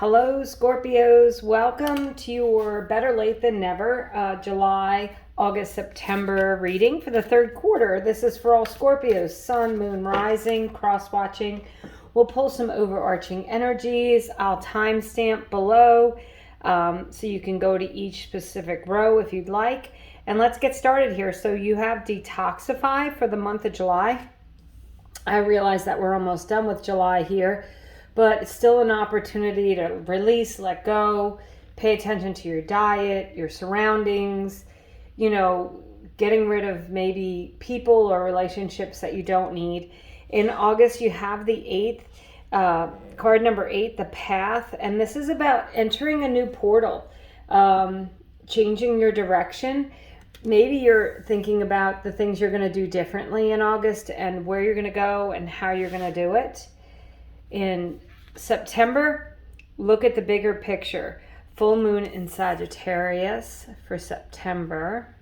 Hello, Scorpios. Welcome to your Better Late Than Never July, August, September reading for the third quarter. This is for all Scorpios, Sun, Moon, Rising, cross-watching. We'll pull some overarching energies. I'll timestamp below so you can go to each specific row if you'd like. And let's get started here. So you have Detoxify for the month of July. I realize that we're almost done with July here, but it's still an opportunity to release, let go, pay attention to your diet, your surroundings, getting rid of maybe people or relationships that you don't need. In August, you have the 8th, card number 8, the Path, and this is about entering a new portal, changing your direction. Maybe you're thinking about the things you're going to do differently in August and where you're going to go and how you're going to do it. In September, look at the bigger picture. Full moon in Sagittarius for September.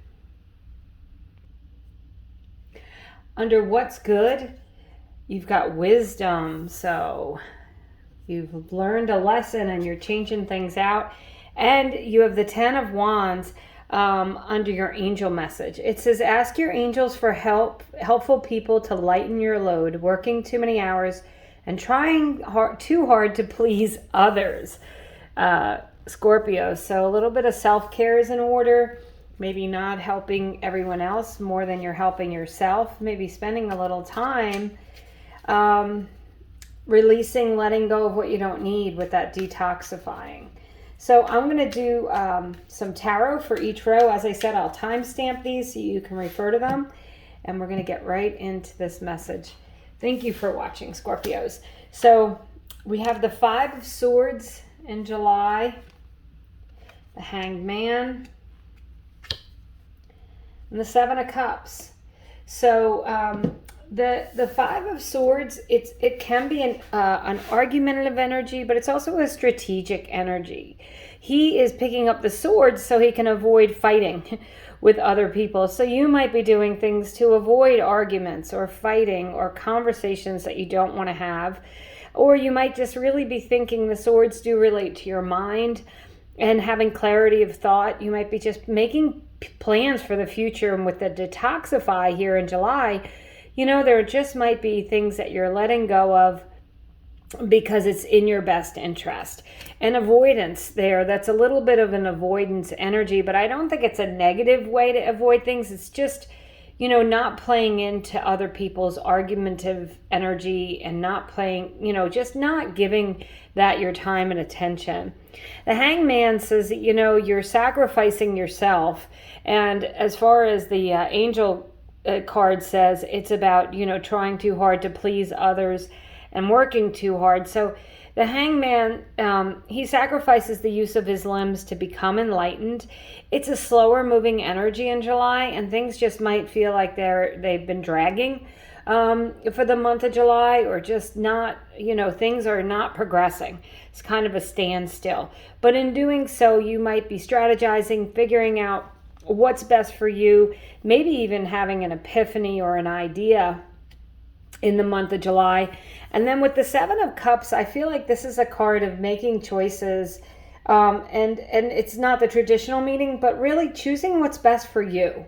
Under what's good, you've got wisdom. So you've learned a lesson and you're changing things out. And you have the 10 of Wands under your angel message. It says, ask your angels for helpful people to lighten your load, working too many hours and trying too hard to please others. Scorpio, so a little bit of self-care is in order. Maybe not helping everyone else more than you're helping yourself. Maybe spending a little time releasing, letting go of what you don't need with that detoxifying. So I'm going to do some tarot for each row. As I said, I'll timestamp these so you can refer to them. And we're going to get right into this message. Thank you for watching, Scorpios. So we have the 5 of Swords in July, the Hanged Man, and the 7 of Cups. So the 5 of Swords, it can be an argumentative energy, but it's also a strategic energy. He is picking up the swords so he can avoid fighting with other people. So you might be doing things to avoid arguments or fighting or conversations that you don't want to have. Or you might just really be thinking the swords do relate to your mind and having clarity of thought. You might be just making plans for the future. And with the detoxify here in July, there just might be things that you're letting go of because it's in your best interest. And avoidance there, that's a little bit of an avoidance energy, but I don't think it's a negative way to avoid things. It's just, not playing into other people's argumentative energy and not playing, just not giving that your time and attention. The Hanged Man says that, you're sacrificing yourself. And as far as the angel card says, it's about, trying too hard to please others and working too hard. So the Hanged Man, he sacrifices the use of his limbs to become enlightened. It's a slower moving energy in July, and things just might feel like they've been dragging for the month of July, or just not, things are not progressing. It's kind of a standstill. But in doing so, you might be strategizing, figuring out what's best for you, maybe even having an epiphany or an idea in the month of July. And then with the 7 of Cups, I feel like this is a card of making choices, and it's not the traditional meaning, but really choosing what's best for you.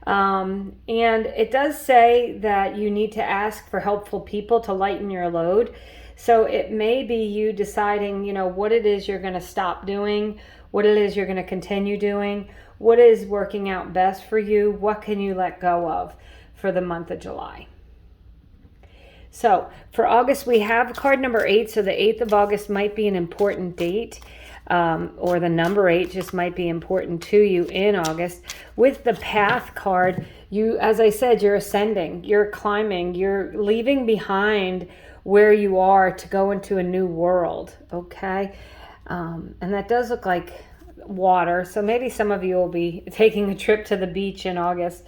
And it does say that you need to ask for helpful people to lighten your load. So it may be you deciding, what it is you're going to stop doing, what it is you're going to continue doing, what is working out best for you, what can you let go of for the month of July. So for August, we have card number 8. So the 8th of August might be an important date, or the number 8 just might be important to you in August. With the Path card, as I said, you're ascending, you're climbing, you're leaving behind where you are to go into a new world, okay? And that does look like water. So maybe some of you will be taking a trip to the beach in August.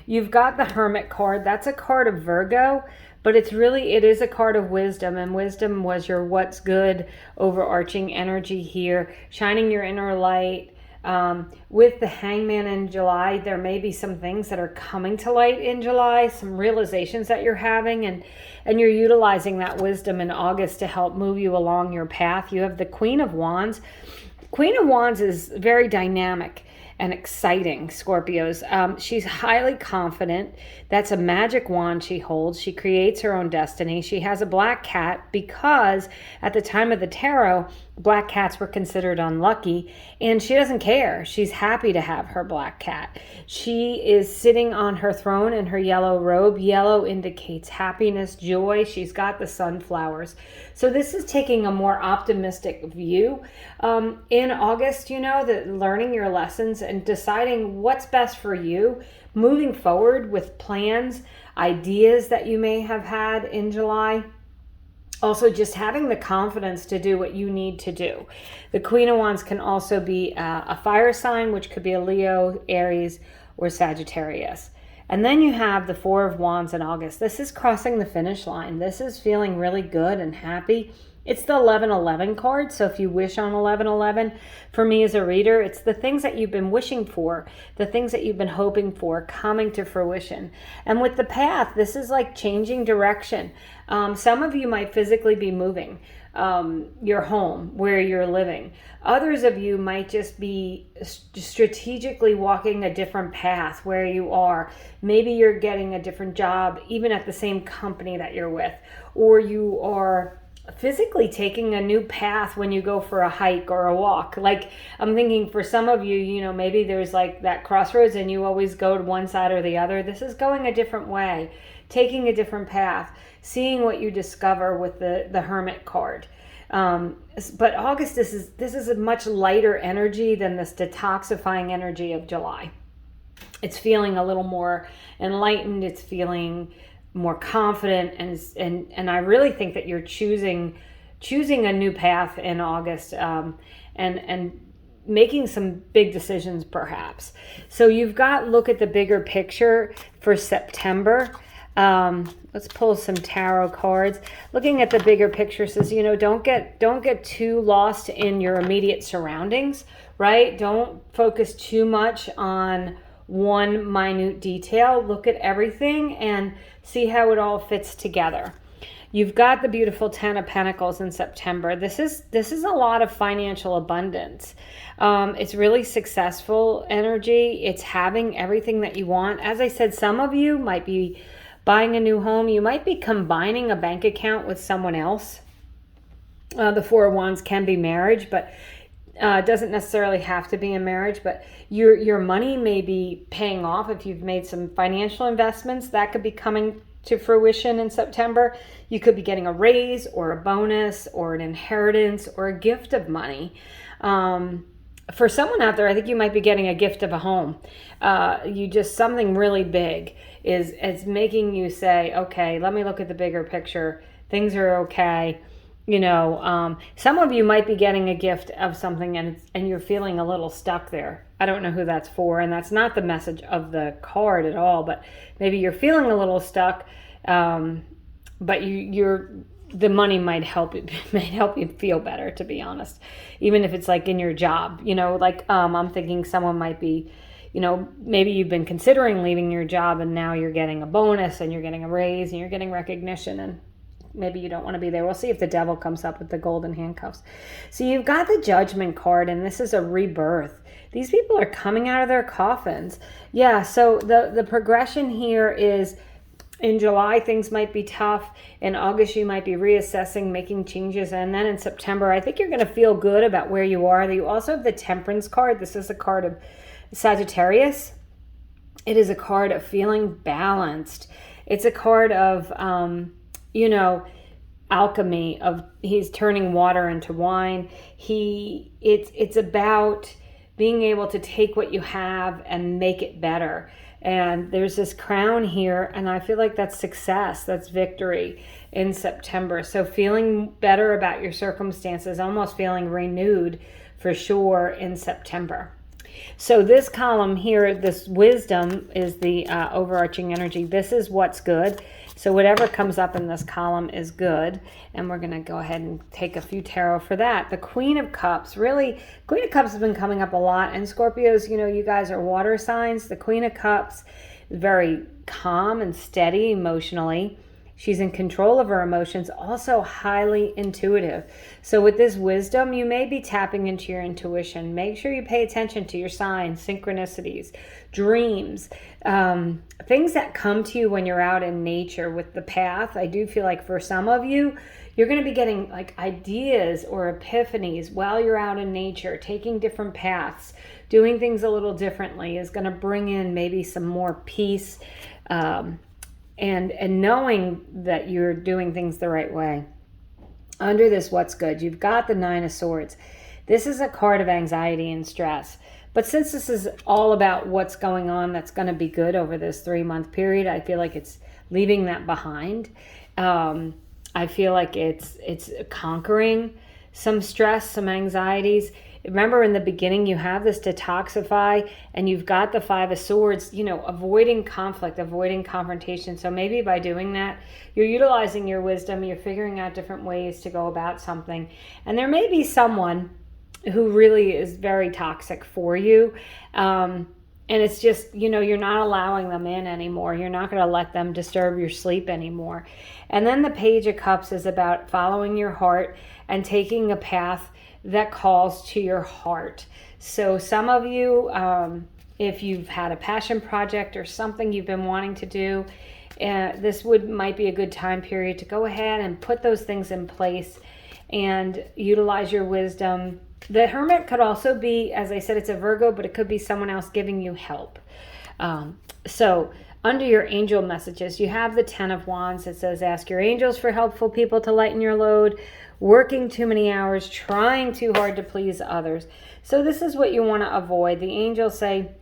You've got the Hermit card. That's a card of Virgo, but it is a card of wisdom, and wisdom was your what's good overarching energy here, shining your inner light, With the Hangman in July, there may be some things that are coming to light in July, some realizations that you're having, and you're utilizing that wisdom in August to help move you along your path. You have the Queen of Wands. Queen of Wands is very dynamic and exciting, Scorpios. She's highly confident. That's a magic wand she holds. She creates her own destiny. She has a black cat because at the time of the tarot, black cats were considered unlucky, and she doesn't care. She's happy to have her black cat. She is sitting on her throne in her yellow robe. Yellow indicates happiness, joy. She's got the sunflowers. So this is taking a more optimistic view. In August, that learning your lessons and deciding what's best for you, moving forward with plans, ideas that you may have had in July. Also, just having the confidence to do what you need to do. The Queen of Wands can also be a fire sign, which could be a Leo, Aries, or Sagittarius. And then you have the Four of Wands in August. This is crossing the finish line. This is feeling really good and happy. It's the 1111 card, so if you wish on 1111, for me as a reader, it's the things that you've been wishing for, the things that you've been hoping for coming to fruition. And with the path, this is like changing direction. Some of you might physically be moving your home, where you're living. Others of you might just be strategically walking a different path where you are. Maybe you're getting a different job, even at the same company that you're with, or you are physically taking a new path when you go for a hike or a walk. Like, I'm thinking for some of you, maybe there's like that crossroads and you always go to one side or the other. This is going a different way, taking a different path, seeing what you discover with the Hermit card. But August, this is a much lighter energy than this detoxifying energy of July. It's feeling a little more enlightened. It's feeling more confident, and I really think that you're choosing a new path in August, and making some big decisions perhaps. So you've got, look at the bigger picture for September. Let's pull some tarot cards. Looking at the bigger picture says, don't get too lost in your immediate surroundings, right? Don't focus too much on one minute detail. Look at everything and see how it all fits together. You've got the beautiful Ten of Pentacles in September. This is a lot of financial abundance. It's really successful energy. It's having everything that you want. As I said, some of you might be buying a new home. You might be combining a bank account with someone else. The Four of Wands can be marriage, but it doesn't necessarily have to be a marriage, but your money may be paying off if you've made some financial investments. That could be coming to fruition in September. You could be getting a raise or a bonus or an inheritance or a gift of money. For someone out there, I think you might be getting a gift of a home. Something really big is making you say, okay, let me look at the bigger picture. Things are okay. Some of you might be getting a gift of something and you're feeling a little stuck there. I don't know who that's for, and that's not the message of the card at all, but maybe you're feeling a little stuck, but the money might help you feel better, to be honest, even if it's like in your job. I'm thinking someone might be, maybe you've been considering leaving your job and now you're getting a bonus and you're getting a raise and you're getting recognition, and maybe you don't want to be there. We'll see if the devil comes up with the golden handcuffs. So you've got the Judgment card, and this is a rebirth. These people are coming out of their coffins. Yeah, so the progression here is, in July, things might be tough. In August, you might be reassessing, making changes. And then in September, I think you're going to feel good about where you are. You also have the Temperance card. This is a card of Sagittarius. It is a card of feeling balanced. It's a card of alchemy, of he's turning water into wine. It's about being able to take what you have and make it better. And there's this crown here, and I feel like that's success, that's victory in September. So feeling better about your circumstances, almost feeling renewed for sure in September. So this column here, this wisdom, is the overarching energy. This is what's good. So whatever comes up in this column is good. And we're going to go ahead and take a few tarot for that. The Queen of Cups, really, Queen of Cups has been coming up a lot. And Scorpios, you know, you guys are water signs. The Queen of Cups is very calm and steady emotionally. She's in control of her emotions, also highly intuitive. So with this wisdom, you may be tapping into your intuition. Make sure you pay attention to your signs, synchronicities, dreams, things that come to you when you're out in nature with the path. I do feel like for some of you, you're going to be getting like ideas or epiphanies while you're out in nature, taking different paths, doing things a little differently is going to bring in maybe some more peace, and knowing that you're doing things the right way. Under this what's good, you've got the Nine of Swords. This is a card of anxiety and stress. But since this is all about what's going on that's going to be good over this 3-month period, I feel like it's leaving that behind. I feel like it's conquering some stress, some anxieties. Remember in the beginning, you have this detoxify and you've got the Five of Swords, you know, avoiding conflict, avoiding confrontation. So maybe by doing that, you're utilizing your wisdom, you're figuring out different ways to go about something. And there may be someone who really is very toxic for you. And it's just, you know, you're not allowing them in anymore. You're not going to let them disturb your sleep anymore. And then the Page of Cups is about following your heart and taking a path that calls to your heart. So some of you, if you've had a passion project or something you've been wanting to do, this might be a good time period to go ahead and put those things in place and utilize your wisdom. The Hermit could also be, as I said, it's a Virgo, but it could be someone else giving you help. So under your angel messages, you have the Ten of Wands. It says, ask your angels for helpful people to lighten your load, working too many hours, trying too hard to please others. So this is what you want to avoid. The angels say,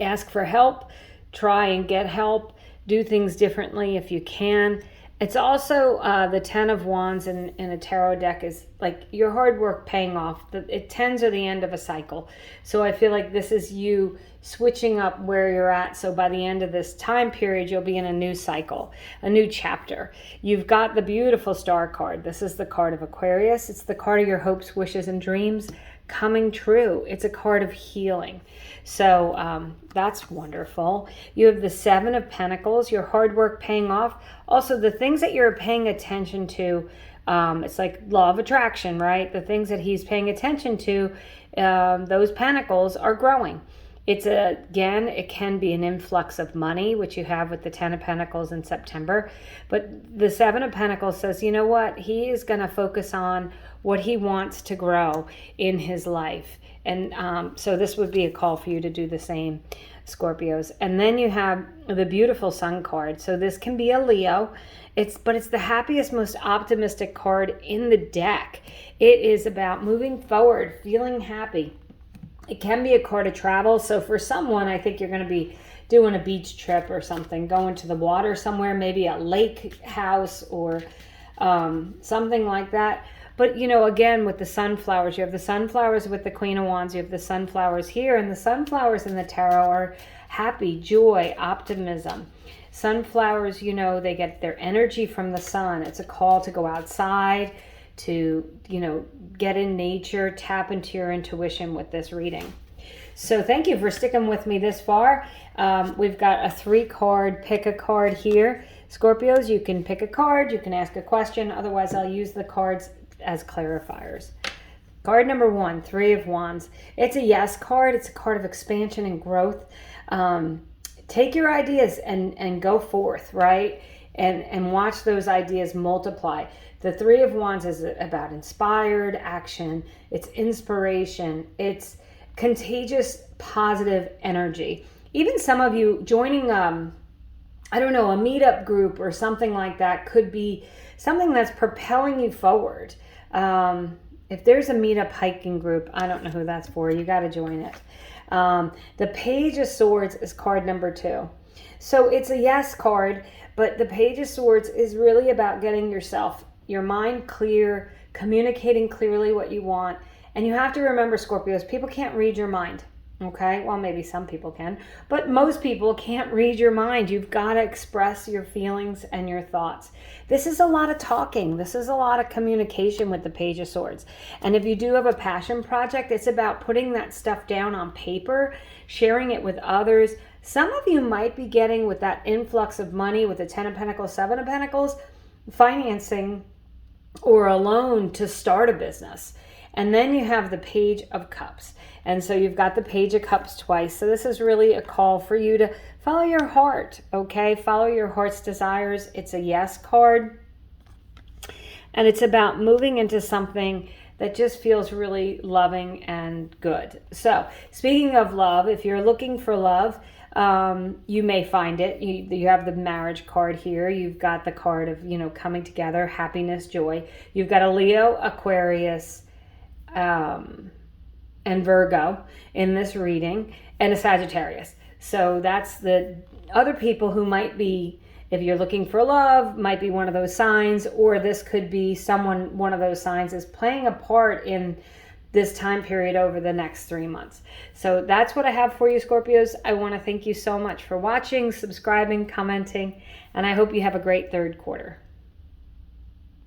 ask for help, try and get help, do things differently if you can. It's also the Ten of Wands in a tarot deck is like your hard work paying off. It tends to the end of a cycle. So I feel like this is you switching up where you're at. So by the end of this time period, you'll be in a new cycle, a new chapter. You've got the beautiful Star card. This is the card of Aquarius. It's the card of your hopes, wishes, and dreams coming true. It's a card of healing. So that's wonderful. You have the Seven of Pentacles, your hard work paying off. Also, the things that you're paying attention to, it's like law of attraction, right? The things that he's paying attention to, those pentacles are growing. Again, it can be an influx of money, which you have with the Ten of Pentacles in September. But the Seven of Pentacles says, you know what? He is going to focus on what he wants to grow in his life. And so this would be a call for you to do the same, Scorpios. And then you have the beautiful Sun card. So this can be a Leo. But it's the happiest, most optimistic card in the deck. It is about moving forward, feeling happy. It can be a card of travel. So for someone, I think you're going to be doing a beach trip or something, going to the water somewhere, maybe a lake house or something like that. But, you know, again, with the sunflowers, you have the sunflowers with the Queen of Wands, you have the sunflowers here, and the sunflowers in the tarot are happy, joy, optimism. Sunflowers, you know, they get their energy from the sun. It's a call to go outside, to, you know, get in nature, tap into your intuition with this reading. So thank you for sticking with me this far. We've got a 3-card, pick a card here. Scorpios, you can pick a card, you can ask a question. Otherwise, I'll use the cards as clarifiers. Card number 1, 3 of Wands. It's a yes card. It's a card of expansion and growth. Take your ideas and go forth, right? And watch those ideas multiply. The 3 of Wands is about inspired action. It's inspiration. It's contagious, positive energy. Even some of you joining, I don't know, a meetup group or something like that could be something that's propelling you forward. If there's a meetup hiking group, I don't know who that's for. You got to join it. The Page of Swords is card number 2. So it's a yes card, but the Page of Swords is really about getting your mind clear, communicating clearly what you want. And you have to remember, Scorpios, people can't read your mind. Okay, well, maybe some people can, but most people can't read your mind. You've got to express your feelings and your thoughts. This is a lot of talking. This is a lot of communication with the Page of Swords. And if you do have a passion project, it's about putting that stuff down on paper, sharing it with others. Some of you might be getting, with that influx of money with the 10 of Pentacles, 7 of Pentacles, financing or a loan to start a business. And then you have the Page of Cups. And so you've got the Page of Cups twice. So this is really a call for you to follow your heart, okay? Follow your heart's desires. It's a yes card. And it's about moving into something that just feels really loving and good. So speaking of love, if you're looking for love, you may find it. You have the marriage card here. You've got the card of, coming together, happiness, joy. You've got a Leo, Aquarius, and Virgo in this reading, and a Sagittarius. So that's the other people who might be, if you're looking for love, might be one of those signs, or this could be someone, one of those signs is playing a part in this time period over the next 3 months. So that's what I have for you, Scorpios. I want to thank you so much for watching, subscribing, commenting, and I hope you have a great third quarter.